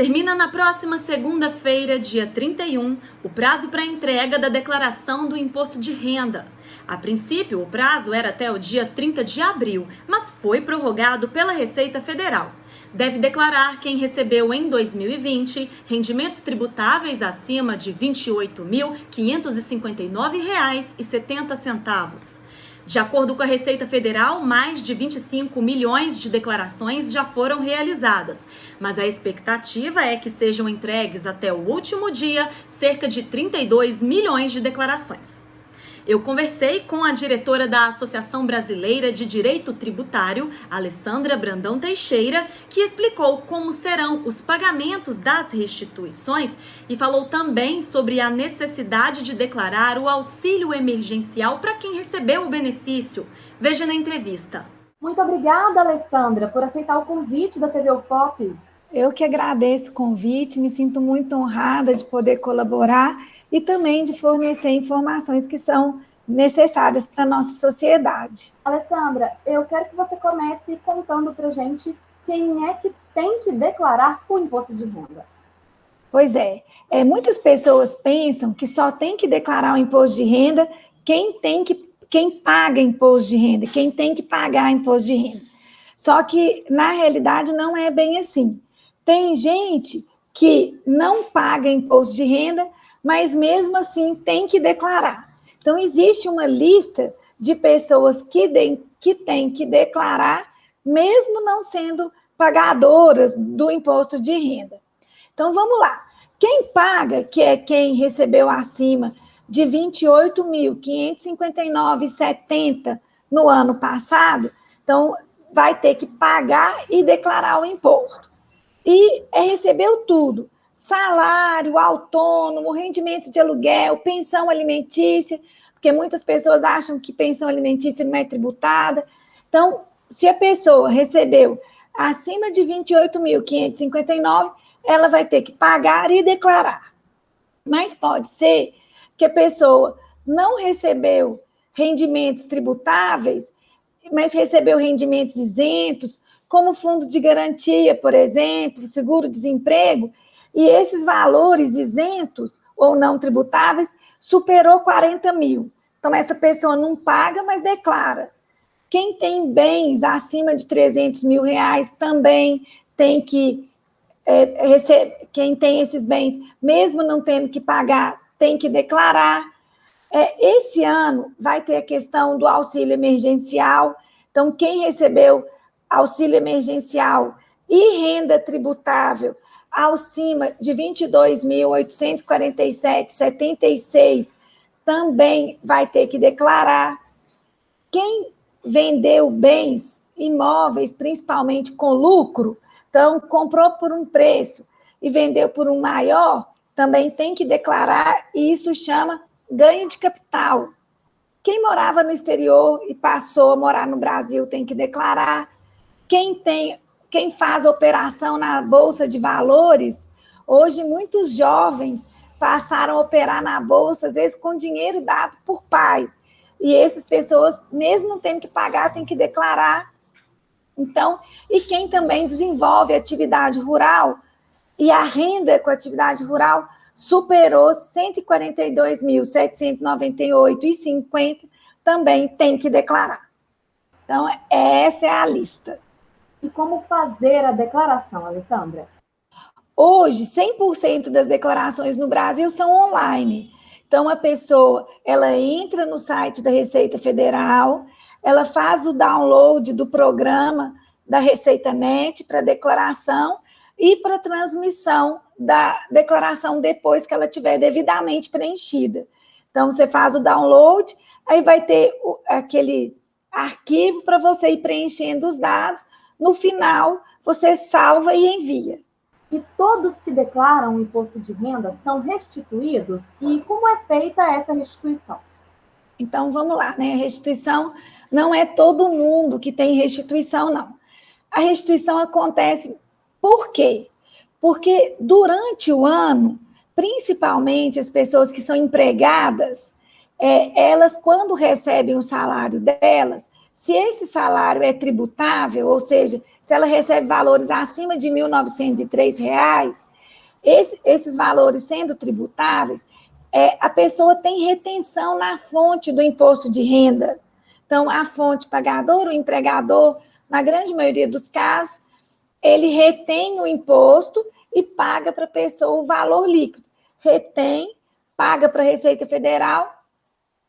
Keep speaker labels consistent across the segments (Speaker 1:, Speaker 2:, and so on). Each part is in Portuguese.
Speaker 1: Termina na próxima segunda-feira, dia 31, o prazo para entrega da declaração do imposto de renda. A princípio, o prazo era até o dia 30 de abril, mas foi prorrogado pela Receita Federal. Deve declarar quem recebeu em 2020 rendimentos tributáveis acima de R$ 28.559,70. De acordo com a Receita Federal, mais de 25 milhões de declarações já foram realizadas, mas a expectativa é que sejam entregues até o último dia cerca de 32 milhões de declarações. Eu conversei com a diretora da Associação Brasileira de Direito Tributário, Alessandra Brandão Teixeira, que explicou como serão os pagamentos das restituições e falou também sobre a necessidade de declarar o auxílio emergencial para quem recebeu o benefício. Veja na entrevista.
Speaker 2: Muito obrigada, Alessandra, por aceitar o convite da TV UFOP.
Speaker 3: Eu que agradeço o convite, me sinto muito honrada de poder colaborar e também de fornecer informações que são necessárias para a nossa sociedade.
Speaker 2: Alessandra, eu quero que você comece contando para a gente quem é que tem que declarar o imposto de renda.
Speaker 3: Pois é, muitas pessoas pensam que só tem que declarar o imposto de renda quem paga imposto de renda, quem tem que pagar imposto de renda. Só que, na realidade, não é bem assim. Tem gente que não paga imposto de renda, mas mesmo assim tem que declarar. Então, existe uma lista de pessoas que têm que declarar, mesmo não sendo pagadoras do imposto de renda. Então, vamos lá. Quem paga, que é quem recebeu acima de R$ 28.559,70 no ano passado, então, vai ter que pagar e declarar o imposto. E recebeu tudo. Salário, autônomo, rendimento de aluguel, pensão alimentícia, porque muitas pessoas acham que pensão alimentícia não é tributada. Então, se a pessoa recebeu acima de R$ 28.559, ela vai ter que pagar e declarar. Mas pode ser que a pessoa não recebeu rendimentos tributáveis, mas recebeu rendimentos isentos, como fundo de garantia, por exemplo, seguro-desemprego, e esses valores isentos ou não tributáveis superou 40 mil. Então, essa pessoa não paga, mas declara. Quem tem bens acima de 300 mil reais também tem que receber. Quem tem esses bens, mesmo não tendo que pagar, tem que declarar. Esse ano vai ter a questão do auxílio emergencial. Então, quem recebeu auxílio emergencial e renda tributável acima de R$ 22.847,76 também vai ter que declarar. Quem vendeu bens imóveis, principalmente com lucro, então comprou por um preço e vendeu por um maior, também tem que declarar, e isso chama ganho de capital. Quem morava no exterior e passou a morar no Brasil tem que declarar. Quem faz operação na Bolsa de Valores, hoje muitos jovens passaram a operar na Bolsa, às vezes com dinheiro dado por pai. E essas pessoas, mesmo não tendo que pagar, têm que declarar. Então, e quem também desenvolve atividade rural, e a renda com atividade rural superou R$ 142.798,50, também tem que declarar. Então, essa é a lista.
Speaker 2: E como fazer a declaração, Alessandra?
Speaker 3: Hoje, 100% das declarações no Brasil são online. Então, a pessoa, ela entra no site da Receita Federal, ela faz o download do programa da Receita Net para declaração e para transmissão da declaração depois que ela tiver devidamente preenchida. Então, você faz o download, aí vai ter aquele arquivo para você ir preenchendo os dados. No final, você salva e envia.
Speaker 2: E todos que declaram o imposto de renda são restituídos? E como é feita essa restituição?
Speaker 3: Então, vamos lá, né? A restituição não é todo mundo que tem restituição, não. A restituição acontece por quê? Porque durante o ano, principalmente as pessoas que são empregadas, elas, quando recebem o salário delas, se esse salário é tributável, ou seja, se ela recebe valores acima de R$ 1.903, esses valores sendo tributáveis, a pessoa tem retenção na fonte do imposto de renda. Então, a fonte pagador, o empregador, na grande maioria dos casos, ele retém o imposto e paga para a pessoa o valor líquido. Retém, paga para a Receita Federal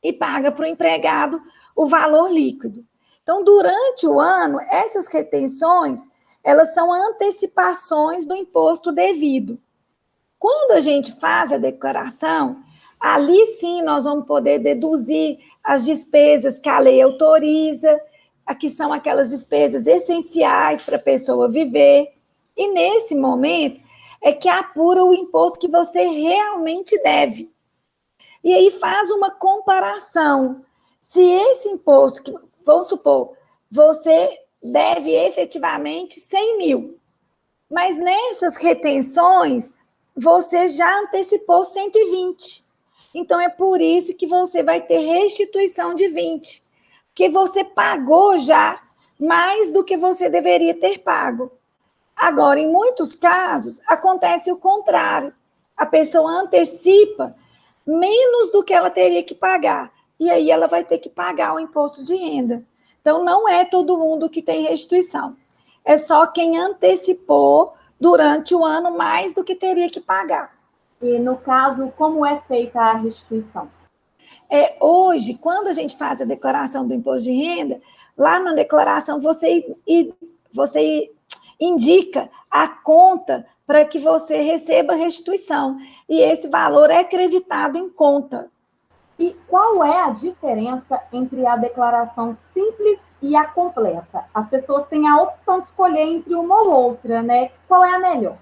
Speaker 3: e paga para o empregado o valor líquido. Então, durante o ano, essas retenções, elas são antecipações do imposto devido. Quando a gente faz a declaração, ali sim nós vamos poder deduzir as despesas que a lei autoriza, que são aquelas despesas essenciais para a pessoa viver, e nesse momento é que apura o imposto que você realmente deve. E aí faz uma comparação. Se esse imposto, vamos supor, você deve efetivamente 100 mil, mas nessas retenções você já antecipou 120. Então, é por isso que você vai ter restituição de 20, porque você pagou já mais do que você deveria ter pago. Agora, em muitos casos, acontece o contrário. A pessoa antecipa menos do que ela teria que pagar, e aí ela vai ter que pagar o imposto de renda. Então, não é todo mundo que tem restituição. É só quem antecipou durante o ano mais do que teria que pagar.
Speaker 2: E, no caso, como é feita a restituição?
Speaker 3: Hoje, quando a gente faz a declaração do imposto de renda, lá na declaração você indica a conta para que você receba a restituição. E esse valor é creditado em conta.
Speaker 2: E qual é a diferença entre a declaração simples e a completa? As pessoas têm a opção de escolher entre uma ou outra, né? Qual é a melhor?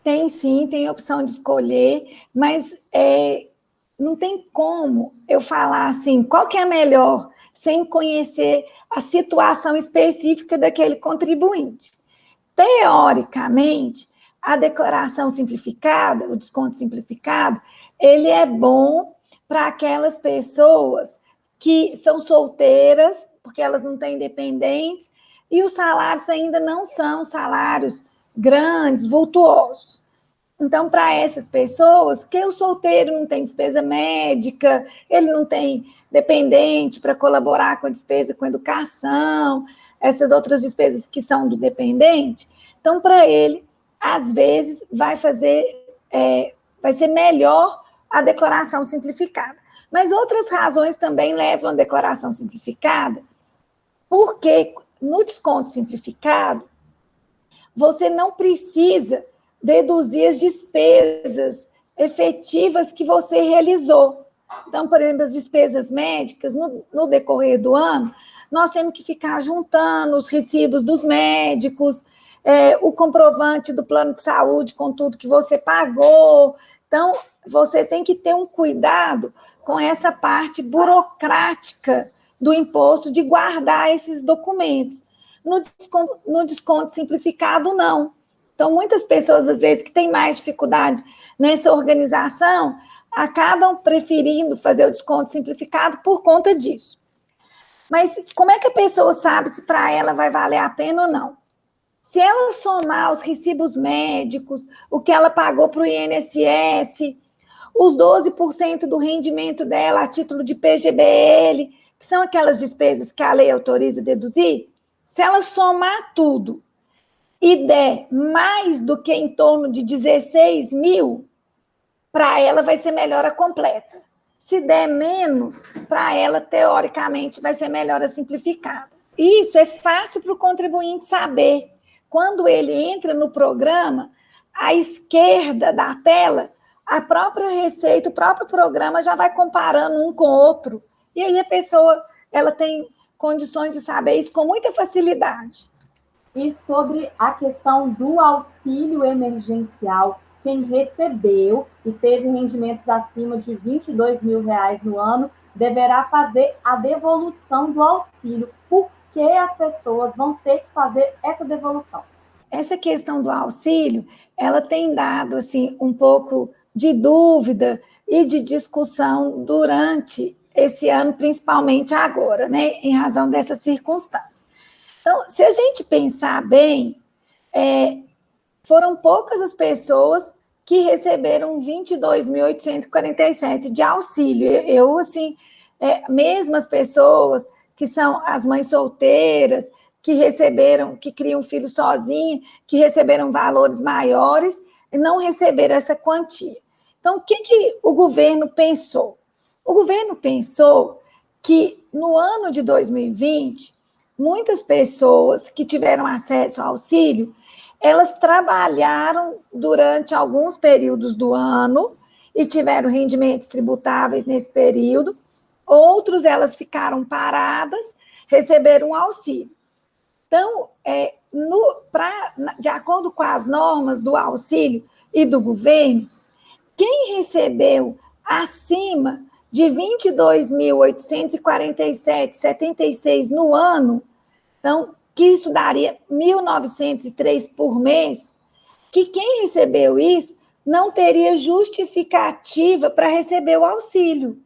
Speaker 3: Tem sim, tem opção de escolher, mas não tem como eu falar assim, qual que é a melhor, sem conhecer a situação específica daquele contribuinte. Teoricamente, a declaração simplificada, o desconto simplificado, ele é bom para aquelas pessoas que são solteiras, porque elas não têm dependentes, e os salários ainda não são salários grandes, vultuosos. Então, para essas pessoas, que o solteiro não tem despesa médica, ele não tem dependente para colaborar com a despesa com educação, essas outras despesas que são do dependente, então, para ele, às vezes, vai ser melhor a declaração simplificada. Mas outras razões também levam a declaração simplificada, porque no desconto simplificado, você não precisa deduzir as despesas efetivas que você realizou. Então, por exemplo, as despesas médicas, no decorrer do ano, nós temos que ficar juntando os recibos dos médicos, o comprovante do plano de saúde com tudo que você pagou. Então, você tem que ter um cuidado com essa parte burocrática do imposto de guardar esses documentos. No desconto simplificado, não. Então, muitas pessoas, às vezes, que têm mais dificuldade nessa organização, acabam preferindo fazer o desconto simplificado por conta disso. Mas como é que a pessoa sabe se para ela vai valer a pena ou não? Se ela somar os recibos médicos, o que ela pagou para o INSS, os 12% do rendimento dela a título de PGBL, que são aquelas despesas que a lei autoriza deduzir, se ela somar tudo e der mais do que em torno de 16 mil, para ela vai ser melhor a completa. Se der menos, para ela, teoricamente, vai ser melhor a simplificada. Isso é fácil para o contribuinte saber. Quando ele entra no programa, à esquerda da tela, a própria Receita, o próprio programa já vai comparando um com o outro. E aí a pessoa ela tem condições de saber isso com muita facilidade.
Speaker 2: E sobre a questão do auxílio emergencial, quem recebeu e teve rendimentos acima de R$22 mil no ano, deverá fazer a devolução do auxílio. Por que as pessoas vão ter que fazer essa devolução?
Speaker 3: Essa questão do auxílio, ela tem dado assim, um pouco de dúvida e de discussão durante esse ano, principalmente agora, né, em razão dessa circunstância. Então, se a gente pensar bem, foram poucas as pessoas que receberam 22.847 de auxílio. Eu, assim, mesmo as pessoas que são as mães solteiras, que receberam, que criam filho sozinha, que receberam valores maiores, não receberam essa quantia. Então, o que o governo pensou? O governo pensou que no ano de 2020, muitas pessoas que tiveram acesso ao auxílio, elas trabalharam durante alguns períodos do ano e tiveram rendimentos tributáveis nesse período. Outros, elas ficaram paradas, receberam um auxílio. Então, de acordo com as normas do auxílio e do governo, quem recebeu acima de 22.847,76 no ano, então, que isso daria 1.903 por mês, que quem recebeu isso não teria justificativa para receber o auxílio.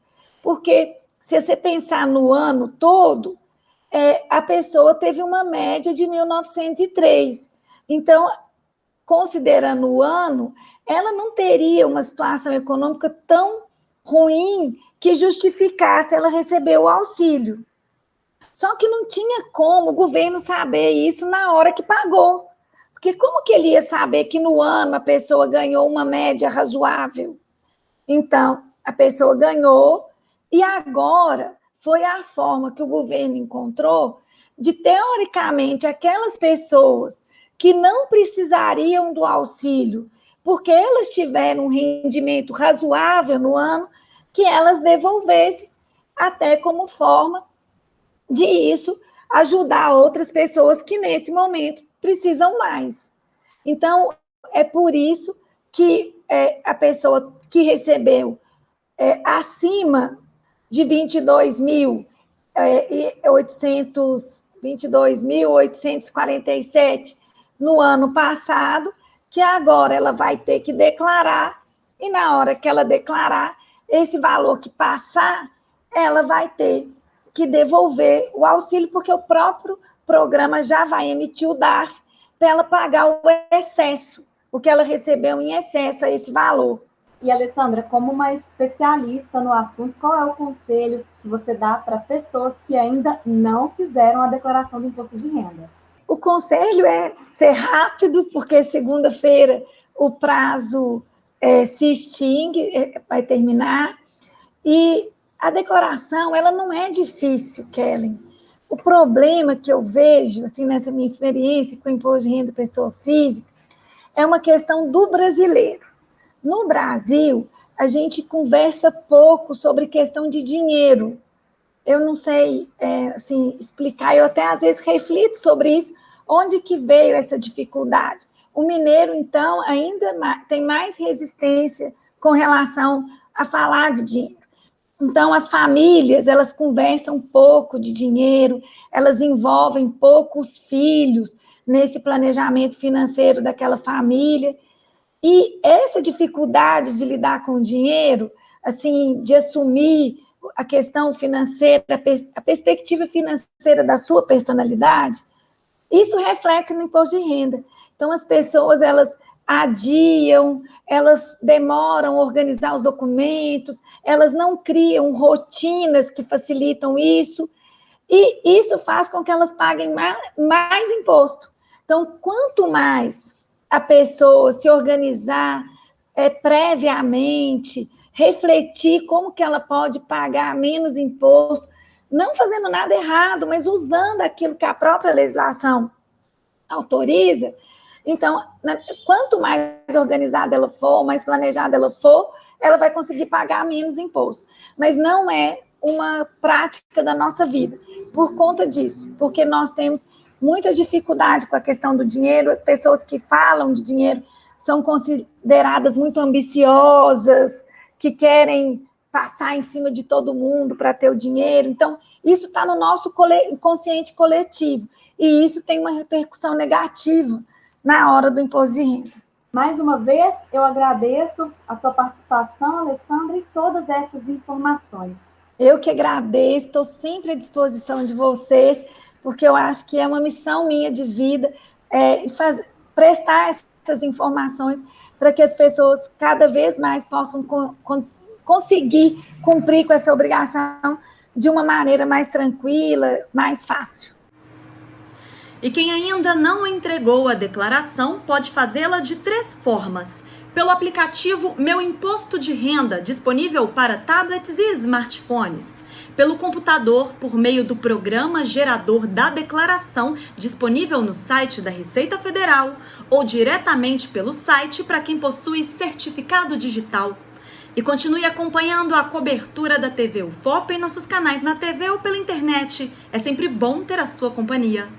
Speaker 3: Porque, se você pensar no ano todo, a pessoa teve uma média de 1.903. Então, considerando o ano, ela não teria uma situação econômica tão ruim que justificasse ela receber o auxílio. Só que não tinha como o governo saber isso na hora que pagou. Porque como que ele ia saber que no ano a pessoa ganhou uma média razoável? Então, a pessoa ganhou e agora foi a forma que o governo encontrou de, teoricamente, aquelas pessoas que não precisariam do auxílio, porque elas tiveram um rendimento razoável no ano, que elas devolvessem, até como forma de isso ajudar outras pessoas que, nesse momento, precisam mais. Então, é por isso que a pessoa que recebeu acima de 22.847 no ano passado, que agora ela vai ter que declarar, e na hora que ela declarar, esse valor que passar, ela vai ter que devolver o auxílio, porque o próprio programa já vai emitir o DARF para ela pagar o excesso, o que ela recebeu em excesso a esse valor.
Speaker 2: E, Alessandra, como uma especialista no assunto, qual é o conselho que você dá para as pessoas que ainda não fizeram a declaração do imposto de renda?
Speaker 3: O conselho é ser rápido, porque segunda-feira o prazo se extingue, vai terminar, e a declaração ela não é difícil, Kellen. O problema que eu vejo, assim, nessa minha experiência com o imposto de renda pessoa física, é uma questão do brasileiro. No Brasil, a gente conversa pouco sobre questão de dinheiro. Eu não sei assim, explicar, eu até às vezes reflito sobre isso, onde que veio essa dificuldade. O mineiro, então, ainda tem mais resistência com relação a falar de dinheiro. Então, as famílias, elas conversam pouco de dinheiro, elas envolvem pouco os filhos nesse planejamento financeiro daquela família. E essa dificuldade de lidar com o dinheiro, assim, de assumir a questão financeira, a perspectiva financeira da sua personalidade, isso reflete no imposto de renda. Então, as pessoas, elas adiam, elas demoram a organizar os documentos, elas não criam rotinas que facilitam isso, e isso faz com que elas paguem mais imposto. Então, quanto mais a pessoa se organizar previamente, refletir como que ela pode pagar menos imposto, não fazendo nada errado, mas usando aquilo que a própria legislação autoriza. Então, quanto mais organizada ela for, mais planejada ela for, ela vai conseguir pagar menos imposto. Mas não é uma prática da nossa vida, por conta disso, porque nós temos muita dificuldade com a questão do dinheiro, as pessoas que falam de dinheiro são consideradas muito ambiciosas, que querem passar em cima de todo mundo para ter o dinheiro. Então, isso está no nosso inconsciente coletivo, e isso tem uma repercussão negativa na hora do imposto de renda.
Speaker 2: Mais uma vez, eu agradeço a sua participação, Alessandra, e todas essas informações.
Speaker 3: Eu que agradeço, estou sempre à disposição de vocês, porque eu acho que é uma missão minha de vida prestar essas informações para que as pessoas cada vez mais possam conseguir cumprir com essa obrigação de uma maneira mais tranquila, mais fácil.
Speaker 1: E quem ainda não entregou a declaração pode fazê-la de 3 formas. Pelo aplicativo Meu Imposto de Renda, disponível para tablets e smartphones. Pelo computador, por meio do programa gerador da declaração, disponível no site da Receita Federal, ou diretamente pelo site para quem possui certificado digital. E continue acompanhando a cobertura da TV UFOP em nossos canais na TV ou pela internet. É sempre bom ter a sua companhia.